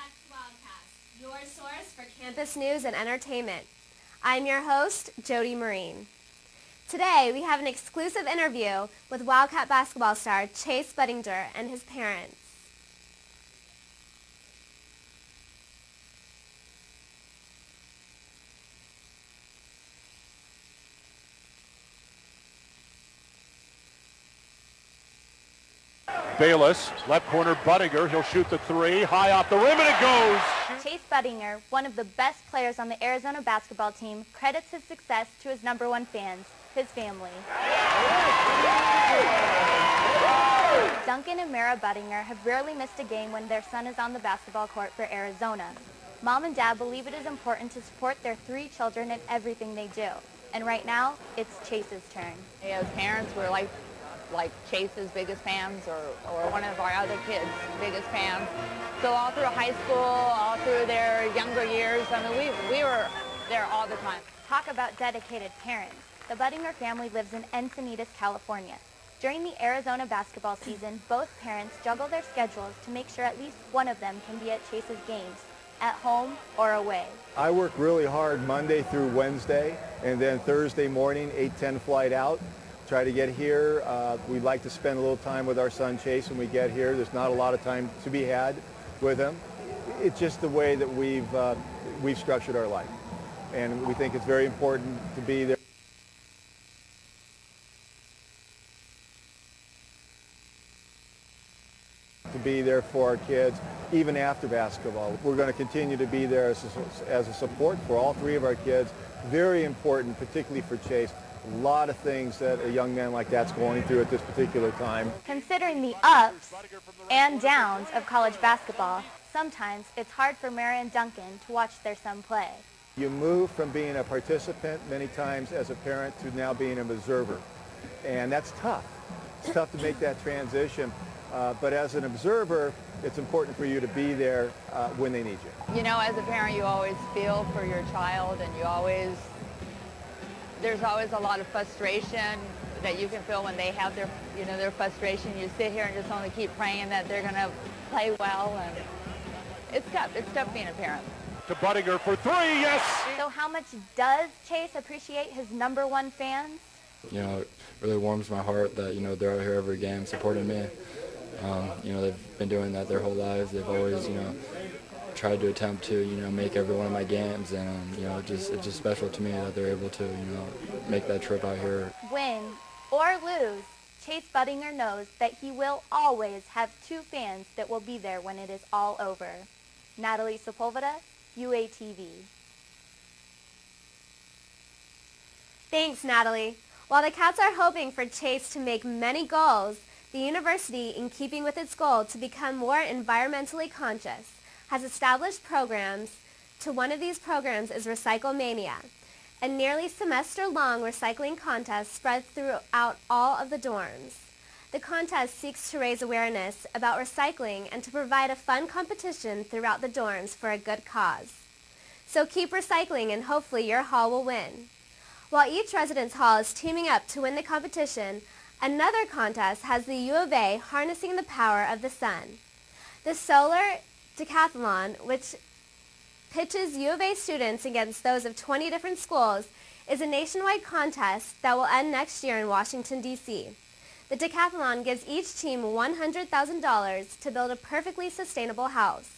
back to Wildcast, your source for campus news and entertainment. I'm your host, Jody Marine. Today, we have an exclusive interview with Wildcat basketball star Chase Budinger and his parents. Bayless, left corner Budinger, he'll shoot the three, high off the rim, and it goes! Chase Budinger, one of the best players on the Arizona basketball team, credits his success to his number one fans, his family. Duncan and Mara Budinger have rarely missed a game when their son is on the basketball court for Arizona. Mom and Dad believe it is important to support their three children in everything they do. And right now, it's Chase's turn. As parents, we're like Chase's biggest fans or one of our other kids' biggest fans. So all through high school, all through their younger years, I mean, we were there all the time. Talk about dedicated parents. The Budinger family lives in Encinitas, California. During the Arizona basketball season, both parents juggle their schedules to make sure at least one of them can be at Chase's games, at home or away. I work really hard Monday through Wednesday, and then Thursday morning, 8:10 flight out. Try to get here. We'd like to spend a little time with our son Chase when we get here. There's not a lot of time to be had with him. It's just the way that we've structured our life, and we think it's very important to be there. To be there for our kids, even after basketball. We're going to continue to be there as a support for all three of our kids. Very important, particularly for Chase. A lot of things that a young man like that's going through at this particular time. Considering the ups and downs of college basketball, sometimes it's hard for Mara and Duncan to watch their son play. You move from being a participant many times as a parent to now being an observer. And that's tough. It's tough to make that transition. But as an observer, it's important for you to be there when they need you. You know, as a parent, you always feel for your child, and there's always a lot of frustration that you can feel when they have their frustration. You sit here and just only keep praying that they're going to play well, and it's tough. It's tough being a parent. To Budinger for three, yes! So how much does Chase appreciate his number one fans? You know, it really warms my heart that, they're out here every game supporting me. They've been doing that their whole lives. They've always, tried to attempt to, make every one of my games, and, it's just special to me that they're able to, make that trip out here. Win or lose, Chase Budinger knows that he will always have two fans that will be there when it is all over. Natalie Sepulveda, UATV. Thanks, Natalie. While the Cats are hoping for Chase to make many goals, the university, in keeping with its goal to become more environmentally conscious, has established programs. One of these programs is Recycle Mania, a nearly semester-long recycling contest spread throughout all of the dorms. The contest seeks to raise awareness about recycling and to provide a fun competition throughout the dorms for a good cause. So keep recycling and hopefully your hall will win. While each residence hall is teaming up to win the competition, another contest has the U of A harnessing the power of the sun. The Solar Decathlon, which pitches U of A students against those of 20 different schools, is a nationwide contest that will end next year in Washington, D.C. The decathlon gives each team $100,000 to build a perfectly sustainable house.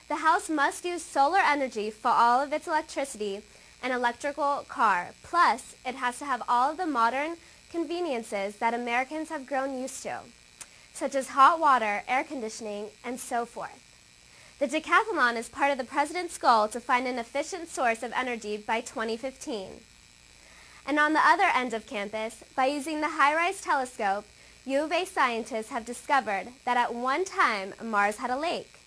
The house must use solar energy for all of its electricity and electrical car, plus it has to have all of the modern conveniences that Americans have grown used to, such as hot water, air conditioning, and so forth. The decathlon is part of the president's goal to find an efficient source of energy by 2015. And on the other end of campus, by using the HiRISE telescope, U of A scientists have discovered that at one time Mars had a lake.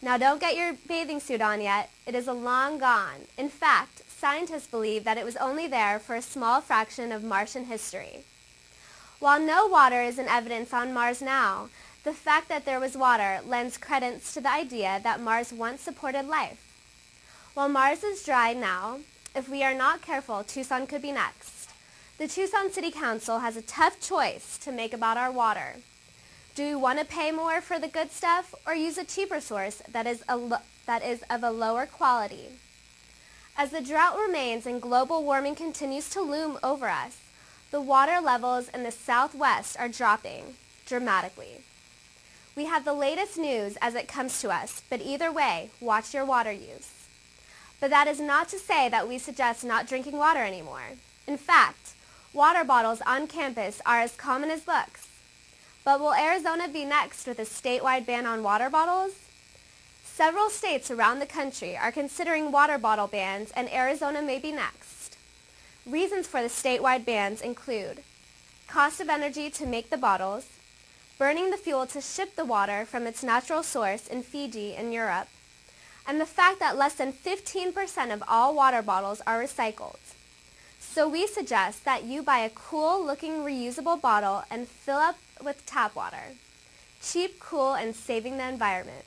Now don't get your bathing suit on yet, it is long gone. In fact, scientists believe that it was only there for a small fraction of Martian history. While no water is in evidence on Mars now, the fact that there was water lends credence to the idea that Mars once supported life. While Mars is dry now, if we are not careful, Tucson could be next. The Tucson City Council has a tough choice to make about our water. Do you want to pay more for the good stuff or use a cheaper source that is of a lower quality? As the drought remains and global warming continues to loom over us, the water levels in the Southwest are dropping dramatically. We have the latest news as it comes to us, but either way, watch your water use. But that is not to say that we suggest not drinking water anymore. In fact, water bottles on campus are as common as books. But will Arizona be next with a statewide ban on water bottles? Several states around the country are considering water bottle bans, and Arizona may be next. Reasons for the statewide bans include cost of energy to make the bottles, burning the fuel to ship the water from its natural source in Fiji in Europe, and the fact that less than 15% of all water bottles are recycled. So we suggest that you buy a cool-looking reusable bottle and fill up with tap water. Cheap, cool, and saving the environment.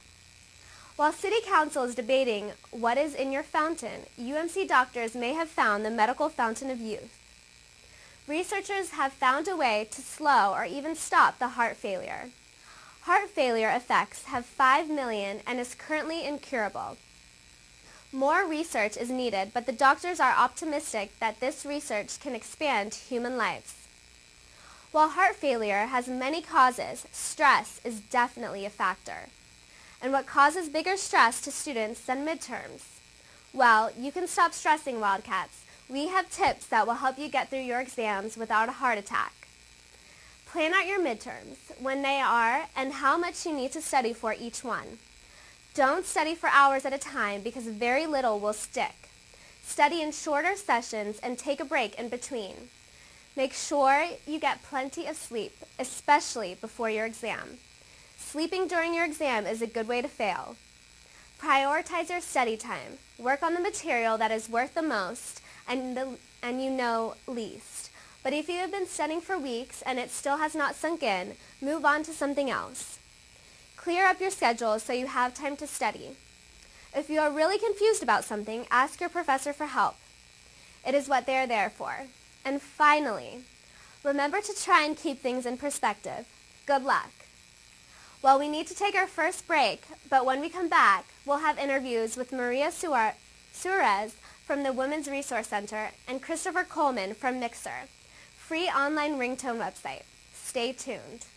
While City Council is debating what is in your fountain, UMC doctors may have found the medical fountain of youth. Researchers have found a way to slow or even stop the heart failure. Heart failure effects have 5 million and is currently incurable. More research is needed, but the doctors are optimistic that this research can expand human lives. While heart failure has many causes, stress is definitely a factor. And what causes bigger stress to students than midterms? Well, you can stop stressing, Wildcats. We have tips that will help you get through your exams without a heart attack. Plan out your midterms, when they are, and how much you need to study for each one. Don't study for hours at a time because very little will stick. Study in shorter sessions and take a break in between. Make sure you get plenty of sleep, especially before your exam. Sleeping during your exam is a good way to fail. Prioritize your study time. Work on the material that is worth the most and you know least. But if you have been studying for weeks and it still has not sunk in, move on to something else. Clear up your schedule so you have time to study. If you are really confused about something, ask your professor for help. It is what they are there for. And finally, remember to try and keep things in perspective. Good luck. Well, we need to take our first break, but when we come back, we'll have interviews with Maria Suarez from the Women's Resource Center and Christopher Coleman from Mixer, free online ringtone website. Stay tuned.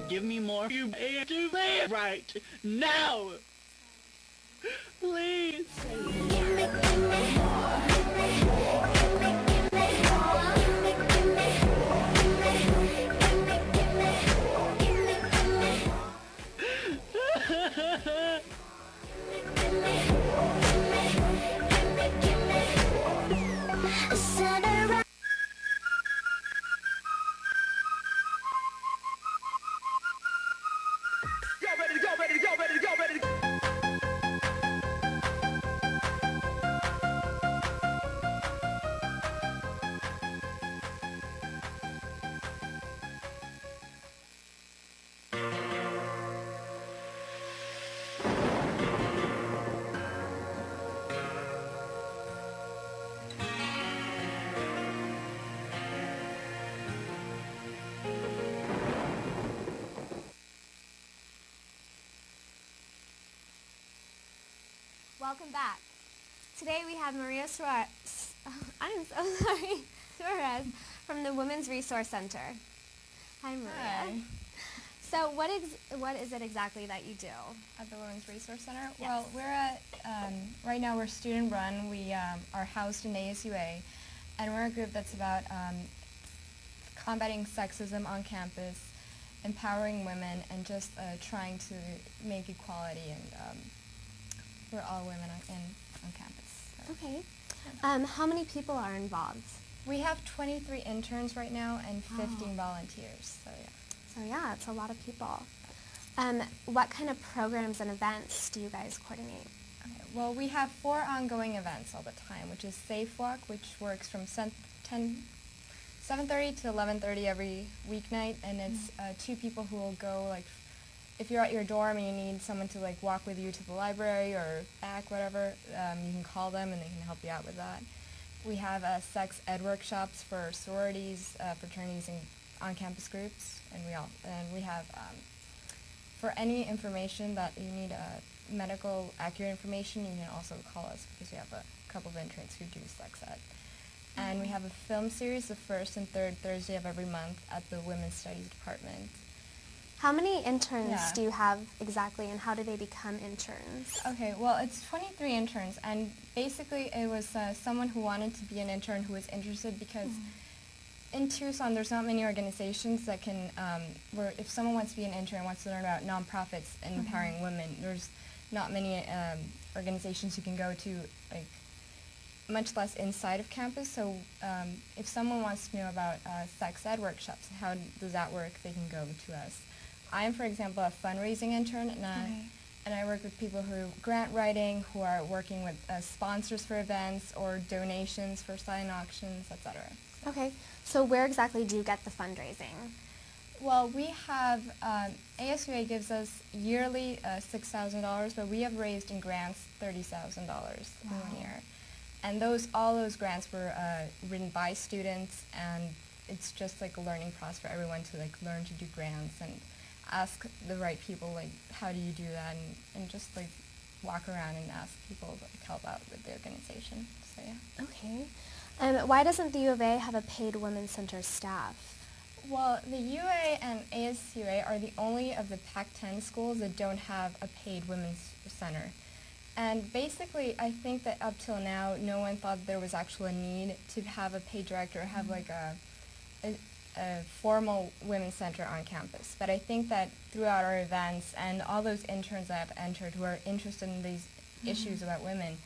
Give me more. You do it right now. Please. Welcome back. Today we have Maria Suarez from the Women's Resource Center. Hi, Maria. Hi. So what is it exactly that you do? At the Women's Resource Center? Yes. Well, we're at, right now we're student run. We are housed in ASUA, and we're a group that's about combating sexism on campus, empowering women, and just trying to make equality, and we're all women on campus. So. Okay. How many people are involved? We have 23 interns right now and 15 volunteers, so yeah. So yeah, it's a lot of people. What kind of programs and events do you guys coordinate? Okay, well, we have 4 ongoing events all the time, which is Safe Walk, which works from 7:30 to 11:30 every weeknight, and it's 2 people who will go, like, if you're at your dorm and you need someone to like walk with you to the library or back, whatever, you can call them and they can help you out with that. We have sex ed workshops for sororities, fraternities, and on-campus groups, and we have for any information that you need medical accurate information, you can also call us because we have a couple of interns who do sex ed. And we have a film series the first and third Thursday of every month at the Women's Studies Department. How many interns do you have exactly, and how do they become interns? Okay, well, it's 23 interns, and basically it was someone who wanted to be an intern who was interested because in Tucson there's not many organizations that can, where if someone wants to be an intern, wants to learn about nonprofits and empowering women, there's not many organizations you can go to, like, much less inside of campus. So if someone wants to know about sex ed workshops and how does that work, they can go to us. I am, for example, a fundraising intern, and I work with people who are grant writing, who are working with sponsors for events or donations for silent auctions, etc. Okay, so where exactly do you get the fundraising? Well, we have, ASUA gives us yearly $6,000, but we have raised in grants $30,000 in 1 year. And all those grants were written by students, and it's just like a learning process for everyone to like learn to do grants and ask the right people, like, how do you do that, and just like walk around and ask people to like, help out with the organization. So yeah. Okay. Why doesn't the U of A have a paid women's center staff? Well, the UA and ASUA are the only of the Pac-10 schools that don't have a paid women's center. And basically, I think that up till now, no one thought there was actually a need to have a paid director or have like a formal women's center on campus. But I think that throughout our events and all those interns that have entered who are interested in these issues about women,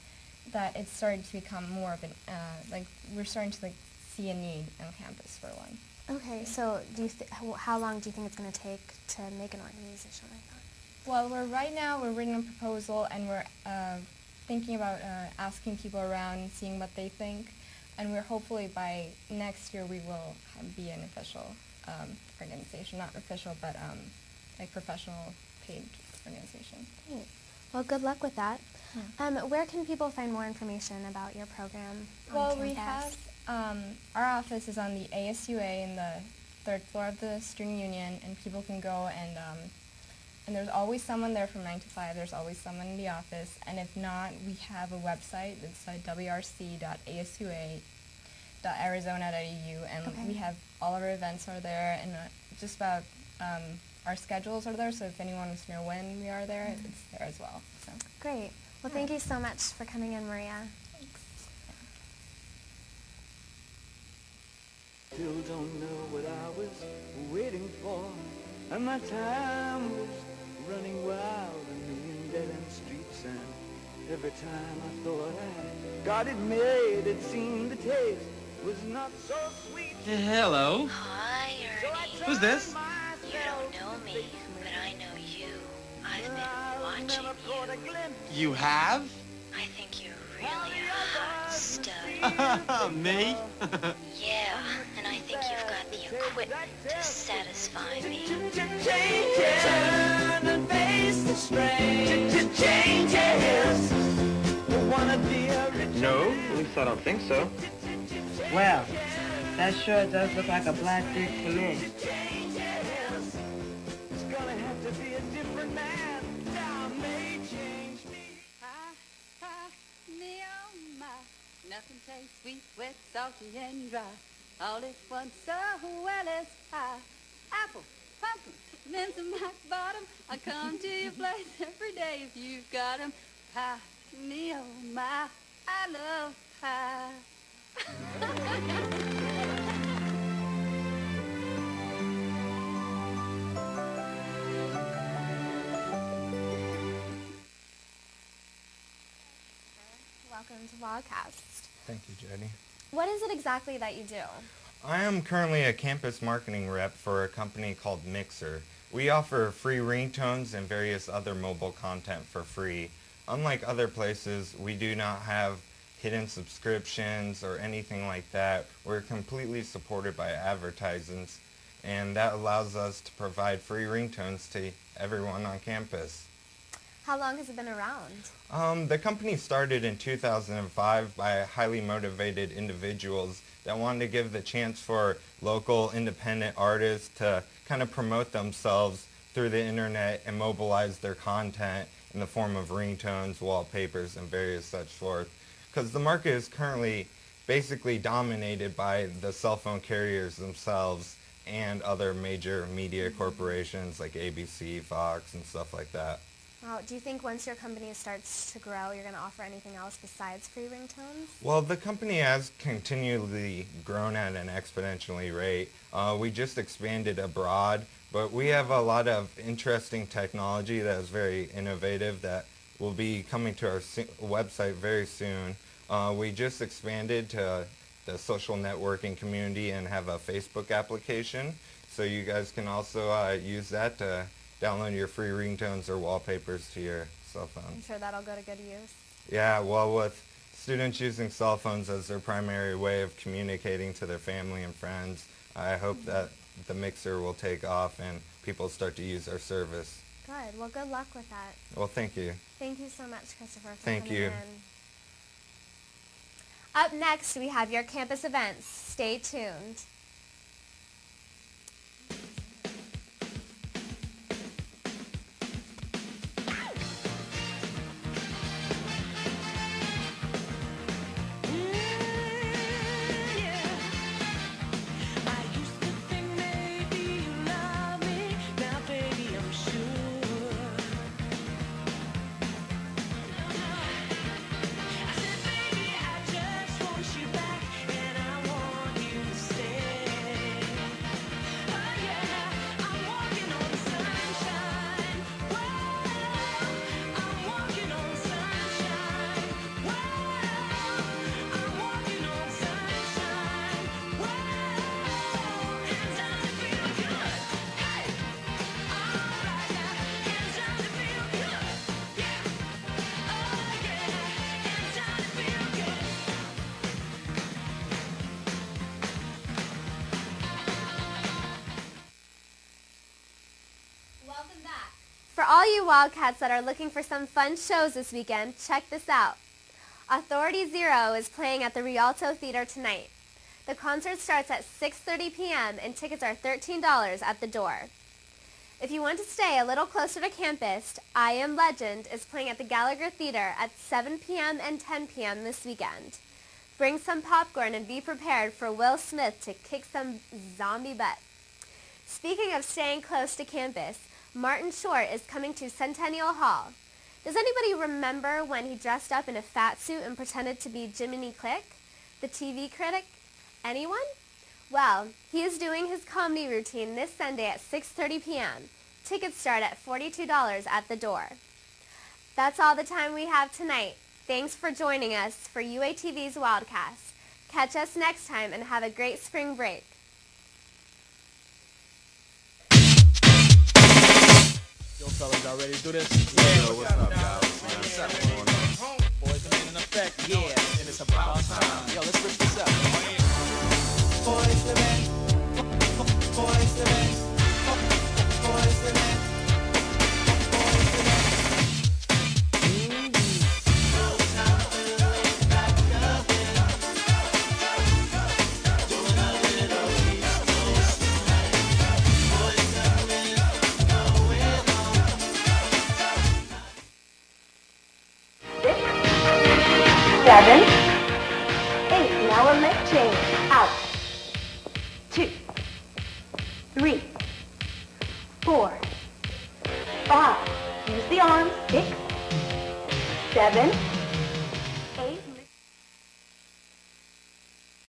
that it's starting to become more of an, like, we're starting to like see a need on campus for one. Okay, so how long do you think it's going to take to make an organization like that? Well, right now we're writing a proposal, and we're thinking about asking people around and seeing what they think. And we're hopefully by next year we will be an official organization, not official, but like professional paid organization. Great. Well, good luck with that. Yeah. Where can people find more information about your program on Well, campus? we have, our office is on the ASUA in the 3rd floor of the Student Union, and people can go and there's always someone there from 9 to 5. There's always someone in the office. And if not, we have a website. It's wrc.asua.arizona.edu. And we have all of our events are there. And just about our schedules are there. So if anyone wants to know when we are there, it's there as well. So. Great. Well, thank you so much for coming in, Maria. Thanks. Still don't know what I was waiting for, and my time was running wild in dead-end streets, and every time I thought I got it made, it seemed the taste was not so sweet. Hello. Hi, Ernie. Who's this? You don't know me, but I know you. I've been watching you. You have? I think you're really a hot stud. Me? Yeah, and I think you've got the equipment to satisfy me. Turn and face the strain. Changes. Wanna be a rich No, at least I don't think so. Well, that sure does look like a black dick to me. It's gonna have to be a different man. Time may change me. Me oh my, nothing tastes sweet, wet, salty, and dry. All at once, so well as pie. Apple, pumpkin, mince and mac bottom. I come to your place every day if you've got 'em. Pie, me oh my, I love pie. Welcome to Wildcast. Thank you, Jody. What is it exactly that you do? I am currently a campus marketing rep for a company called Mixer. We offer free ringtones and various other mobile content for free. Unlike other places, we do not have hidden subscriptions or anything like that. We're completely supported by advertisements, and that allows us to provide free ringtones to everyone on campus. How long has it been around? The company started in 2005 by highly motivated individuals that wanted to give the chance for local independent artists to kind of promote themselves through the internet and mobilize their content in the form of ringtones, wallpapers, and various such forth. Because the market is currently basically dominated by the cell phone carriers themselves and other major media corporations like ABC, Fox, and stuff like that. Wow. Do you think once your company starts to grow, you're going to offer anything else besides free ringtones? Well, the company has continually grown at an exponentially rate. We just expanded abroad, but we have a lot of interesting technology that is very innovative that will be coming to our website very soon. We just expanded to the social networking community and have a Facebook application, so you guys can also use that to download your free ringtones or wallpapers to your cell phone. I'm sure that'll go to good use. Yeah, well, with students using cell phones as their primary way of communicating to their family and friends, I hope that the Mixer will take off and people start to use our service. Good. Well, good luck with that. Well, thank you. Thank you so much, Christopher, for Thank coming you. in. Up next, we have your campus events. Stay tuned. For all you Wildcats that are looking for some fun shows this weekend, check this out. Authority Zero is playing at the Rialto Theater tonight. The concert starts at 6:30 p.m. and tickets are $13 at the door. If you want to stay a little closer to campus, I Am Legend is playing at the Gallagher Theater at 7 p.m. and 10 p.m. this weekend. Bring some popcorn and be prepared for Will Smith to kick some zombie butt. Speaking of staying close to campus, Martin Short is coming to Centennial Hall. Does anybody remember when he dressed up in a fat suit and pretended to be Jiminy Click, the TV critic? Anyone? Well, he is doing his comedy routine this Sunday at 6:30 p.m. Tickets start at $42 at the door. That's all the time we have tonight. Thanks for joining us for UATV's Wildcast. Catch us next time and have a great spring break. Yo, fellas, y'all ready to do this? Yeah, what's up, guys? What's up, man? Boys are in effect, yeah, and it's about time. Yo, let's rip this up. Boys to men, boys to men, boys to men. Seven, 8, now a leg change, out, 2, 3, 4, 5, use the arms, 6, 7,